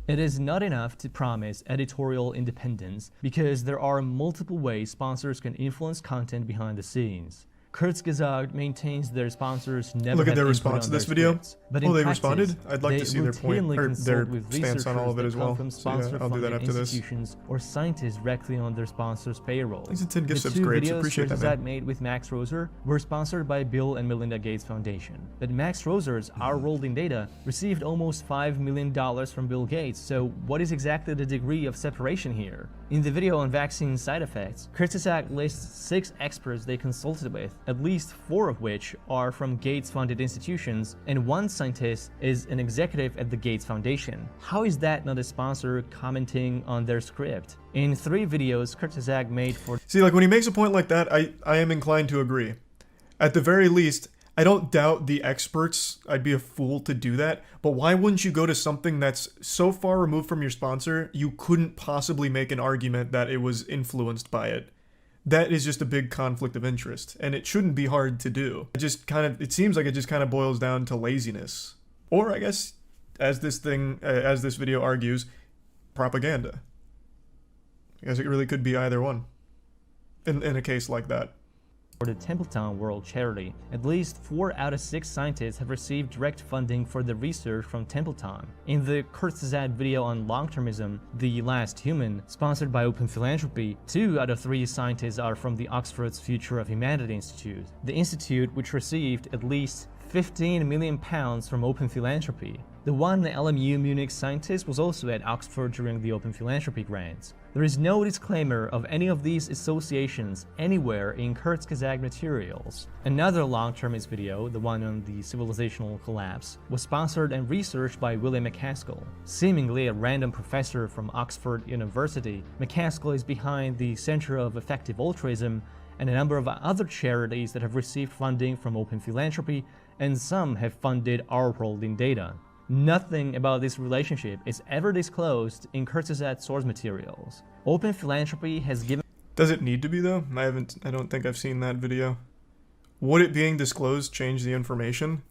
Speaker 2: It is not enough to promise editorial independence because there are multiple ways sponsors can influence content behind the scenes. Kurzgesagt maintains their sponsors never
Speaker 1: Look at
Speaker 2: have
Speaker 1: their
Speaker 2: input
Speaker 1: response
Speaker 2: on
Speaker 1: to this
Speaker 2: their
Speaker 1: video.
Speaker 2: scripts, but
Speaker 1: Oh,
Speaker 2: in
Speaker 1: they
Speaker 2: practice,
Speaker 1: responded? I'd like to see their point,
Speaker 2: routinely
Speaker 1: or
Speaker 2: consult
Speaker 1: their
Speaker 2: with
Speaker 1: stance on all of it
Speaker 2: researchers
Speaker 1: as well.
Speaker 2: that come from
Speaker 1: So yeah, I'll do that
Speaker 2: sponsor-funded
Speaker 1: after this.
Speaker 2: institutions or scientists directly on their sponsors' payroll.
Speaker 1: Thanks to 10 gift
Speaker 2: The
Speaker 1: subs,
Speaker 2: two
Speaker 1: Grapes.
Speaker 2: videos
Speaker 1: Appreciate that,
Speaker 2: Kurzgesagt
Speaker 1: man.
Speaker 2: made with Max Roser were sponsored by Bill and Melinda Gates Foundation. But Max Roser's Our World in Data received almost $5 million from Bill Gates, so what is exactly the degree of separation here? In the video on vaccine side effects, Kurzgesagt lists 6 experts they consulted with, at least 4 of which are from Gates-funded institutions, and 1 scientist is an executive at the Gates Foundation. How is that not a sponsor commenting on their script? In 3 videos Kurzgesagt made for...
Speaker 1: See, like when he makes a point like that, I am inclined to agree. At the very least, I don't doubt the experts. I'd be a fool to do that. But why wouldn't you go to something that's so far removed from your sponsor, you couldn't possibly make an argument that it was influenced by it? That is just a big conflict of interest, and it shouldn't be hard to do. It seems like it just kind of boils down to laziness. Or I guess, as this video argues, propaganda. I guess it really could be either one in a case like that.
Speaker 2: For the Templeton World Charity, at least 4 out of 6 scientists have received direct funding for the research from Templeton. In the Kurzgesagt video on long-termism, The Last Human, sponsored by Open Philanthropy, 2 out of 3 scientists are from the Oxford's Future of Humanity Institute. The institute, which received at least £15 million from Open Philanthropy. The one LMU Munich scientist was also at Oxford during the Open Philanthropy grants. There is no disclaimer of any of these associations anywhere in Kurzgesagt materials. Another long-termist video, the one on the civilizational collapse, was sponsored and researched by William MacAskill. Seemingly a random professor from Oxford University, MacAskill is behind the Center of Effective Altruism and a number of other charities that have received funding from Open Philanthropy, and some have funded Our World in Data. Nothing about this relationship is ever disclosed in Kurzgesagt source materials. Open Philanthropy has given...
Speaker 1: Does it need to be though? I don't think I've seen that video. Would it being disclosed change the information?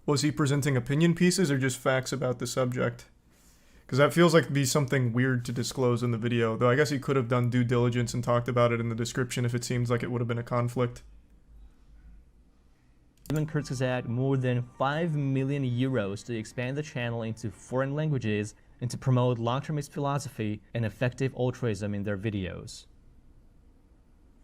Speaker 1: Was he presenting opinion pieces or just facts about the subject? Because that feels like it'd be something weird to disclose in the video, though I guess he could have done due diligence and talked about it in the description if it seems like it would have been a conflict.
Speaker 2: Given Kurzgesagt more than 5 million euros to expand the channel into foreign languages and to promote long-termist philosophy and effective altruism in their videos.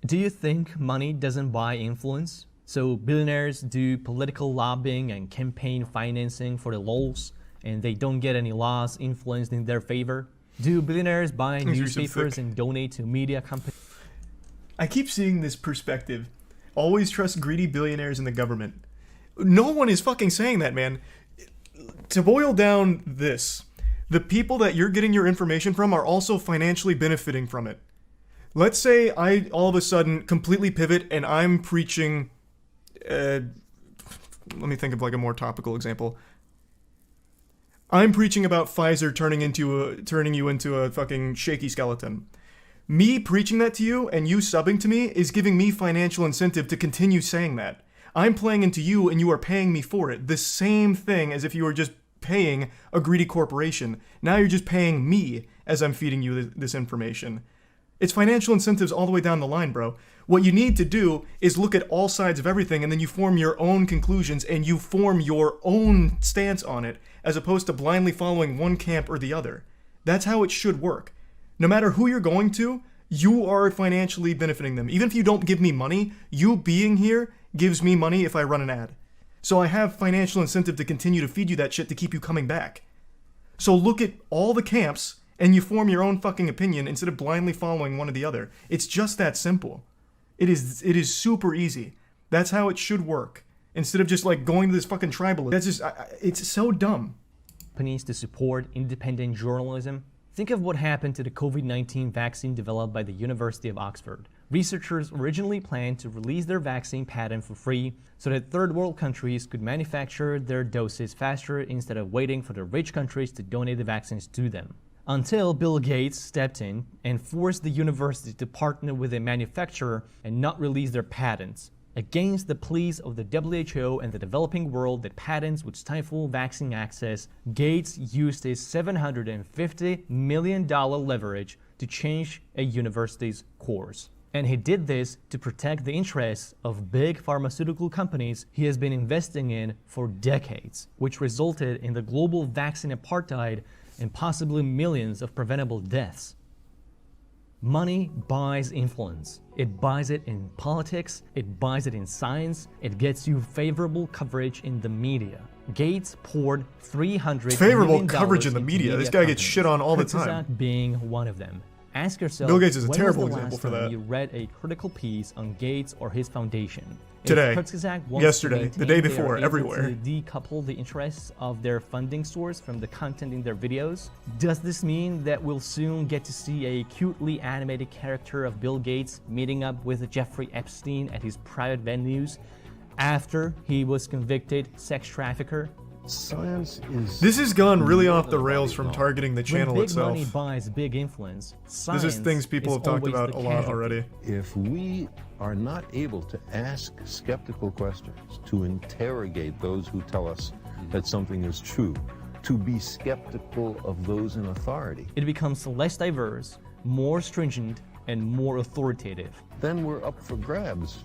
Speaker 2: Do you think money doesn't buy influence? So billionaires do political lobbying and campaign financing for the lols, and they don't get any laws influenced in their favor? Do billionaires buy newspapers and donate to media companies?
Speaker 1: I keep seeing this perspective. Always trust greedy billionaires in the government. No one is fucking saying that, man. To boil down this, the people that you're getting your information from are also financially benefiting from it. Let's say I all of a sudden completely pivot and I'm preaching... let me think of like a more topical example. I'm preaching about Pfizer turning you into a fucking shaky skeleton. Me preaching that to you and you subbing to me is giving me financial incentive to continue saying that. I'm playing into you and you are paying me for it. The same thing as if you were just paying a greedy corporation. Now you're just paying me as I'm feeding you this information. It's financial incentives all the way down the line, bro. What you need to do is look at all sides of everything, and then you form your own conclusions and you form your own stance on it, as opposed to blindly following one camp or the other. That's how it should work. No matter who you're going to, you are financially benefiting them. Even if you don't give me money, you being here gives me money if I run an ad. So I have financial incentive to continue to feed you that shit to keep you coming back. So look at all the camps and you form your own fucking opinion instead of blindly following one or the other. It's just that simple. It is super easy. That's how it should work. Instead of just like going to this fucking tribalism. That's just, it's so dumb.
Speaker 2: Companies to support independent journalism. Think of what happened to the COVID-19 vaccine developed by the University of Oxford. Researchers originally planned to release their vaccine patent for free so that third world countries could manufacture their doses faster instead of waiting for the rich countries to donate the vaccines to them. Until Bill Gates stepped in and forced the university to partner with a manufacturer and not release their patents. Against the pleas of the WHO and the developing world that patents would stifle vaccine access, Gates used his $750 million leverage to change a university's course. And he did this to protect the interests of big pharmaceutical companies he has been investing in for decades, which resulted in the global vaccine apartheid and possibly millions of preventable deaths. Money buys influence. It buys it in politics, it buys it in science, it gets you favorable coverage in the media. Gates poured $300
Speaker 1: Favorable
Speaker 2: million
Speaker 1: coverage in the
Speaker 2: into
Speaker 1: media. This guy gets
Speaker 2: companies,
Speaker 1: shit on all the time.
Speaker 2: Kurzgesagt being one of them. Ask yourself,
Speaker 1: Bill Gates is a
Speaker 2: when
Speaker 1: terrible
Speaker 2: was the
Speaker 1: example
Speaker 2: last
Speaker 1: for
Speaker 2: time
Speaker 1: that.
Speaker 2: you read a critical piece on Gates or his foundation?
Speaker 1: Today,
Speaker 2: If Kurzgesagt wants
Speaker 1: yesterday,
Speaker 2: to
Speaker 1: the day
Speaker 2: maintain they
Speaker 1: before,
Speaker 2: are able
Speaker 1: everywhere.
Speaker 2: to decouple the interests of their funding source from the content in their videos, does this mean that we'll soon get to see a cutely animated character of Bill Gates meeting up with Jeffrey Epstein at his private venues after he was convicted sex trafficker?
Speaker 7: Science is.
Speaker 1: This has gone really off the rails from targeting the channel
Speaker 2: when big
Speaker 1: itself.
Speaker 2: money buys big influence, science
Speaker 1: This is things people
Speaker 2: is
Speaker 1: have talked
Speaker 2: always
Speaker 1: about
Speaker 2: the
Speaker 1: a lot
Speaker 2: casualty.
Speaker 1: already.
Speaker 7: If we are not able to ask skeptical questions, to interrogate those who tell us that something is true, to be skeptical of those in authority,
Speaker 2: It becomes less diverse, more stringent, and more authoritative.
Speaker 7: then we're up for grabs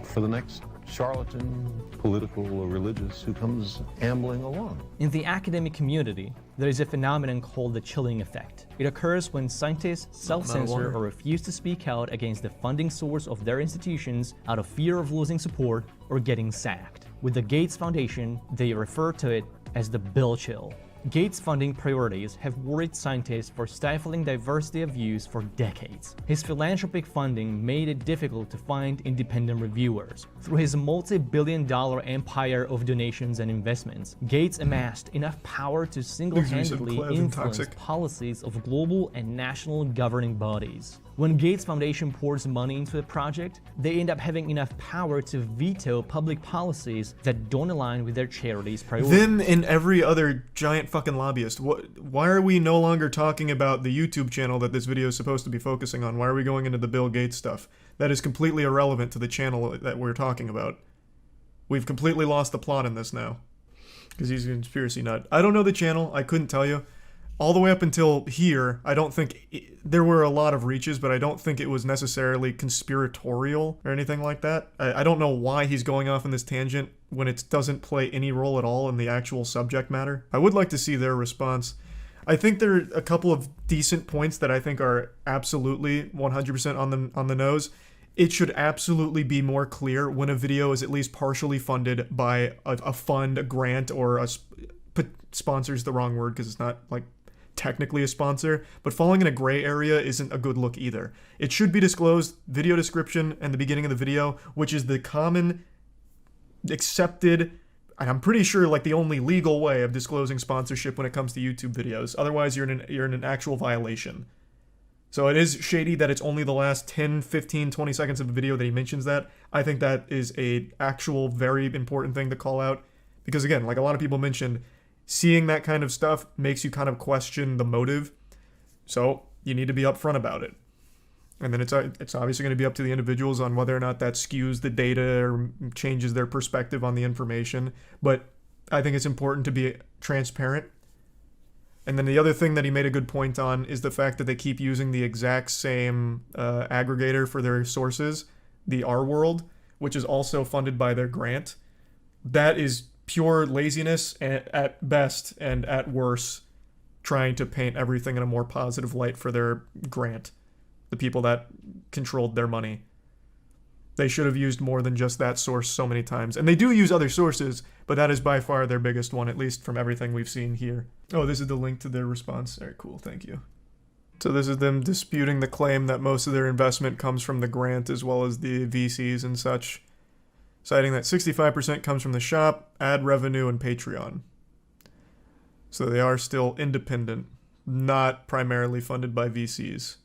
Speaker 7: for the next charlatan, political or religious, who comes ambling along.
Speaker 2: In the academic community, there is a phenomenon called the chilling effect. It occurs when scientists self-censor
Speaker 1: wonder.
Speaker 2: or refuse to speak out against the funding source of their institutions out of fear of losing support or getting sacked. With the Gates Foundation, they refer to it as the Bill Chill. Gates' funding priorities have worried scientists for stifling diversity of views for decades. His philanthropic funding made it difficult to find independent reviewers. Through his multi-billion-dollar empire of donations and investments, Gates amassed enough power to single-handedly
Speaker 1: Clev and
Speaker 2: influence
Speaker 1: toxic.
Speaker 2: policies of global and national governing bodies. When Gates Foundation pours money into a project, they end up having enough power to veto public policies that don't align with their charity's priorities.
Speaker 1: Them and every other giant fucking lobbyist. Why are we no longer talking about the YouTube channel that this video is supposed to be focusing on? Why are we going into the Bill Gates stuff? That is completely irrelevant to the channel that we're talking about. We've completely lost the plot in this now. Because he's a conspiracy nut. I don't know the channel. I couldn't tell you. All the way up until here, I don't think there were a lot of reaches, but I don't think it was necessarily conspiratorial or anything like that. I don't know why he's going off in this tangent when it doesn't play any role at all in the actual subject matter. I would like to see their response. I think there are a couple of decent points that I think are absolutely 100% on the nose. It should absolutely be more clear when a video is at least partially funded by a fund, a grant, or a sponsor's the wrong word because it's not like technically a sponsor, but falling in a gray area isn't a good look either. It should be disclosed, video description and the beginning of the video, which is the common accepted, and I'm pretty sure like the only legal way of disclosing sponsorship when it comes to YouTube videos. Otherwise you're in an actual violation. So it is shady that it's only the last 10, 15, 20 seconds of the video that he mentions that. I think that is a actual very important thing to call out because again, like a lot of people mentioned, seeing that kind of stuff makes you kind of question the motive. So you need to be upfront about it. And then it's obviously going to be up to the individuals on whether or not that skews the data or changes their perspective on the information. But I think it's important to be transparent. And then the other thing that he made a good point on is the fact that they keep using the exact same aggregator for their sources, the R World, which is also funded by their grant. That is pure laziness at best, and at worst, trying to paint everything in a more positive light for their grant, the people that controlled their money. They should have used more than just that source so many times. And they do use other sources, but that is by far their biggest one, at least from everything we've seen here. Oh, this is the link to their response. All right, cool, thank you. So this is them disputing the claim that most of their investment comes from the grant as well as the VCs and such, citing that 65% comes from the shop, ad revenue, and Patreon. So they are still independent, not primarily funded by VCs.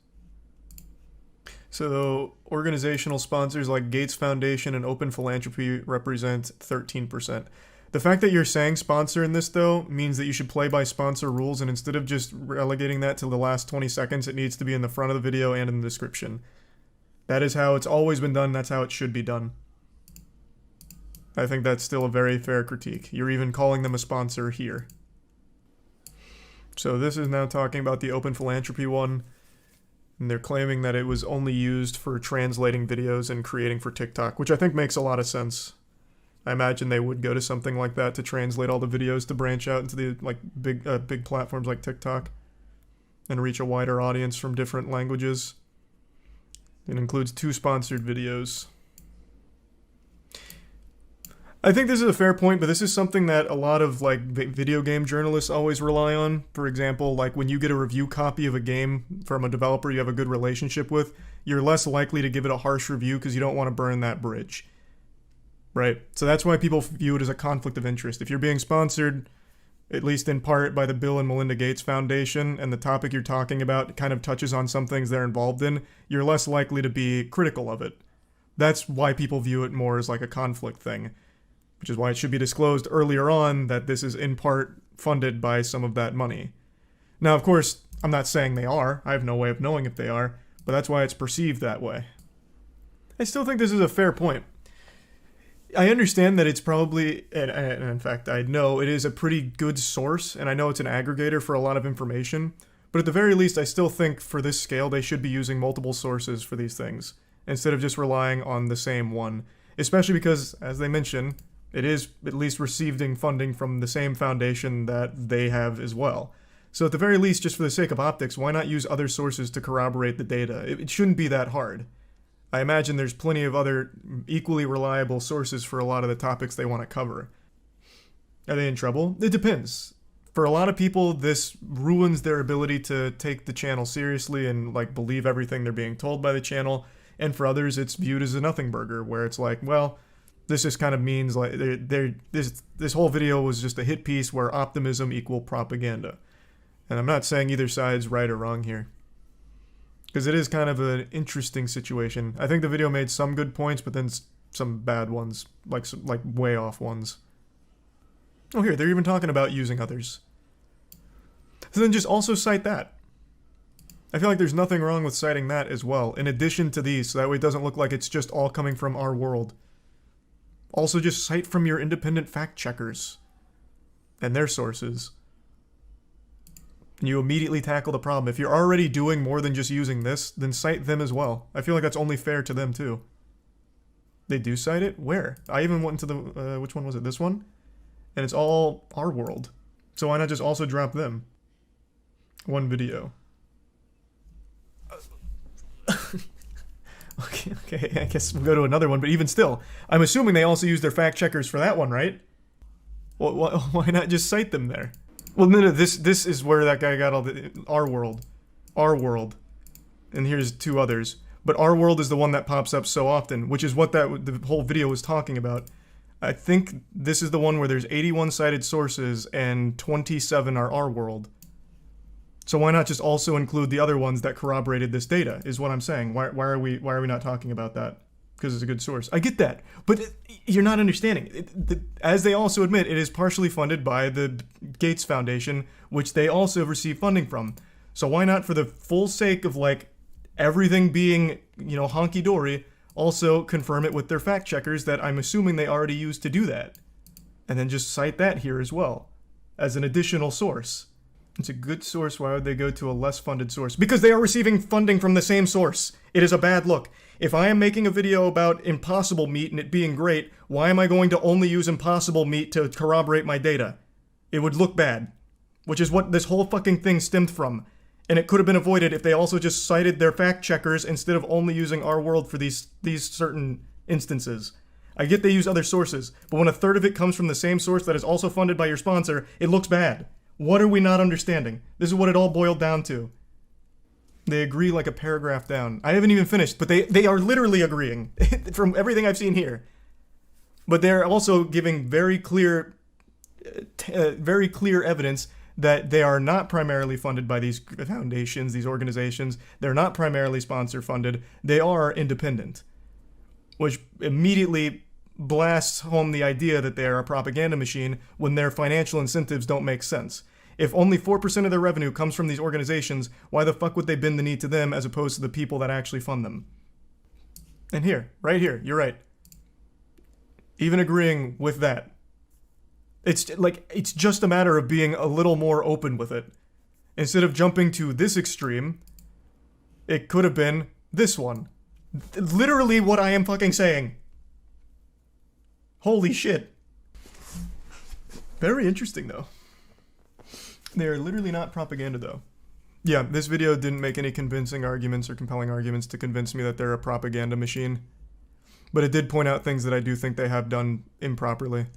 Speaker 1: So organizational sponsors like Gates Foundation and Open Philanthropy represent 13%. The fact that you're saying sponsor in this, though, means that you should play by sponsor rules, and instead of just relegating that to the last 20 seconds, it needs to be in the front of the video and in the description. That is how it's always been done. That's how it should be done. I think that's still a very fair critique. You're even calling them a sponsor here. So this is now talking about the Open Philanthropy one. And they're claiming that it was only used for translating videos and creating for TikTok, which I think makes a lot of sense. I imagine they would go to something like that to translate all the videos to branch out into the big platforms like TikTok and reach a wider audience from different languages. It includes 2 sponsored videos. I think this is a fair point, but this is something that a lot of video game journalists always rely on. For example, like when you get a review copy of a game from a developer you have a good relationship with, you're less likely to give it a harsh review because you don't want to burn that bridge. Right? So that's why people view it as a conflict of interest. If you're being sponsored, at least in part, by the Bill and Melinda Gates Foundation, and the topic you're talking about kind of touches on some things they're involved in, you're less likely to be critical of it. That's why people view it more as like a conflict thing. Which is why it should be disclosed earlier on that this is in part funded by some of that money. Now, of course, I'm not saying they are. I have no way of knowing if they are, but that's why it's perceived that way. I still think this is a fair point. I understand that it's probably, and in fact, I know it is a pretty good source, and I know it's an aggregator for a lot of information, but at the very least, I still think for this scale, they should be using multiple sources for these things, instead of just relying on the same one. Especially because, as they mention, it is at least receiving funding from the same foundation that they have as well. So at the very least, just for the sake of optics, why not use other sources to corroborate the data? It shouldn't be that hard. I imagine there's plenty of other equally reliable sources for a lot of the topics they want to cover. Are they in trouble? It depends. For a lot of people, this ruins their ability to take the channel seriously and believe everything they're being told by the channel. And for others, it's viewed as a nothing burger, where it's like, well, this just kind of means this whole video was just a hit piece where optimism equal propaganda. And I'm not saying either side's right or wrong here, because it is kind of an interesting situation. I think the video made some good points, but then some bad ones, like way off ones. Oh, here, they're even talking about using others. So then just also cite that. I feel like there's nothing wrong with citing that as well, in addition to these, so that way it doesn't look like it's just all coming from our world. Also, just cite from your independent fact checkers and their sources. And you immediately tackle the problem. If you're already doing more than just using this, then cite them as well. I feel like that's only fair to them too. They do cite it? Where? I even went into the, which one was it? This one? And it's all our world. So why not just also drop them? One video. Okay, I guess we'll go to another one, but even still, I'm assuming they also use their fact checkers for that one, right? Well, why not just cite them there? Well, no, this is where that guy got all the our world, and here's 2 others. But our world is the one that pops up so often, which is what the whole video was talking about. I think this is the one where there's 81 cited sources and 27 are our world. So why not just also include the other ones that corroborated this data, is what I'm saying. Why are we not talking about that? Because it's a good source. I get that, but you're not understanding. As they also admit, it is partially funded by the Gates Foundation, which they also receive funding from. So why not, for the full sake of everything being, honky-dory, also confirm it with their fact checkers that I'm assuming they already used to do that. And then just cite that here as well, as an additional source. It's a good source. Why would they go to a less funded source? Because they are receiving funding from the same source. It is a bad look. If I am making a video about Impossible Meat and it being great, why am I going to only use Impossible Meat to corroborate my data? It would look bad. Which is what this whole fucking thing stemmed from. And it could have been avoided if they also just cited their fact checkers instead of only using Our World for these certain instances. I get they use other sources, but when a third of it comes from the same source that is also funded by your sponsor, it looks bad. What are we not understanding? This is what it all boiled down to. They agree like a paragraph down. I haven't even finished, but they are literally agreeing from everything I've seen here. But they're also giving very clear evidence that they are not primarily funded by these foundations, these organizations. They're not primarily sponsor funded. They are independent, which immediately blasts home the idea that they are a propaganda machine when their financial incentives don't make sense. If only 4% of their revenue comes from these organizations, why the fuck would they bend the knee to them as opposed to the people that actually fund them? And here, right here, you're right. Even agreeing with that. It's just a matter of being a little more open with it. Instead of jumping to this extreme, it could have been this one. Literally what I am fucking saying. Holy shit. Very interesting, though. They are literally not propaganda, though. Yeah, this video didn't make any convincing arguments or compelling arguments to convince me that they're a propaganda machine. But it did point out things that I do think they have done improperly.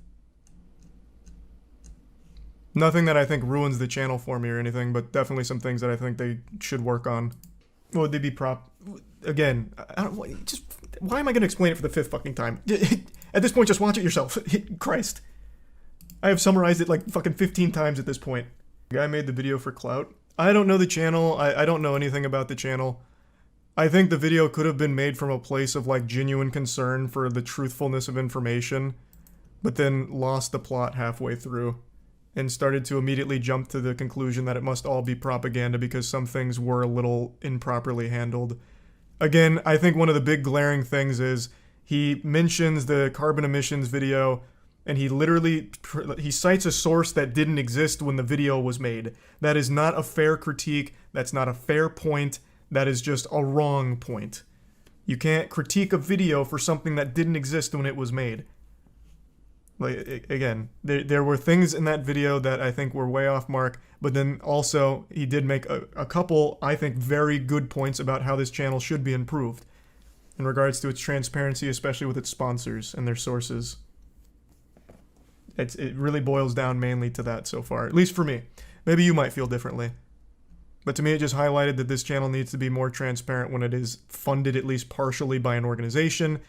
Speaker 1: Nothing that I think ruins the channel for me or anything, but definitely some things that I think they should work on. Would they be Again, I don't... Just... Why am I going to explain it for the 5th fucking time? At this point, just watch it yourself. Christ. I have summarized it like fucking 15 times at this point. The guy made the video for clout. I don't know the channel. I don't know anything about the channel. I think the video could have been made from a place of like genuine concern for the truthfulness of information, but then lost the plot halfway through and started to immediately jump to the conclusion that it must all be propaganda because some things were a little improperly handled. Again, I think one of the big glaring things is he mentions the carbon emissions video and he cites a source that didn't exist when the video was made. That is not a fair critique. That's not a fair point. That is just a wrong point. You can't critique a video for something that didn't exist when it was made. Like, again, there were things in that video that I think were way off mark, but then also he did make a couple, I think, very good points about how this channel should be improved in regards to its transparency, especially with its sponsors and their sources. It really boils down mainly to that so far, at least for me. Maybe you might feel differently. But to me, it just highlighted that this channel needs to be more transparent when it is funded at least partially by an organization,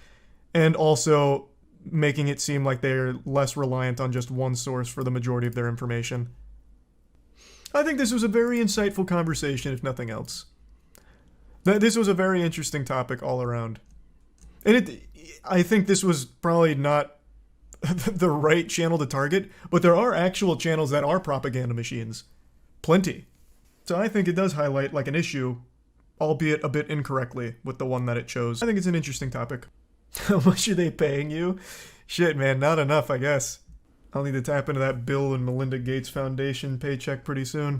Speaker 1: and also making it seem like they are less reliant on just one source for the majority of their information. I think this was a very insightful conversation, if nothing else. This was a very interesting topic all around. And I think this was probably not the right channel to target, but there are actual channels that are propaganda machines. Plenty. So I think it does highlight like an issue, albeit a bit incorrectly, with the one that it chose. I think it's an interesting topic. How much are they paying you? Shit, man, not enough, I guess. I'll need to tap into that Bill and Melinda Gates Foundation paycheck pretty soon.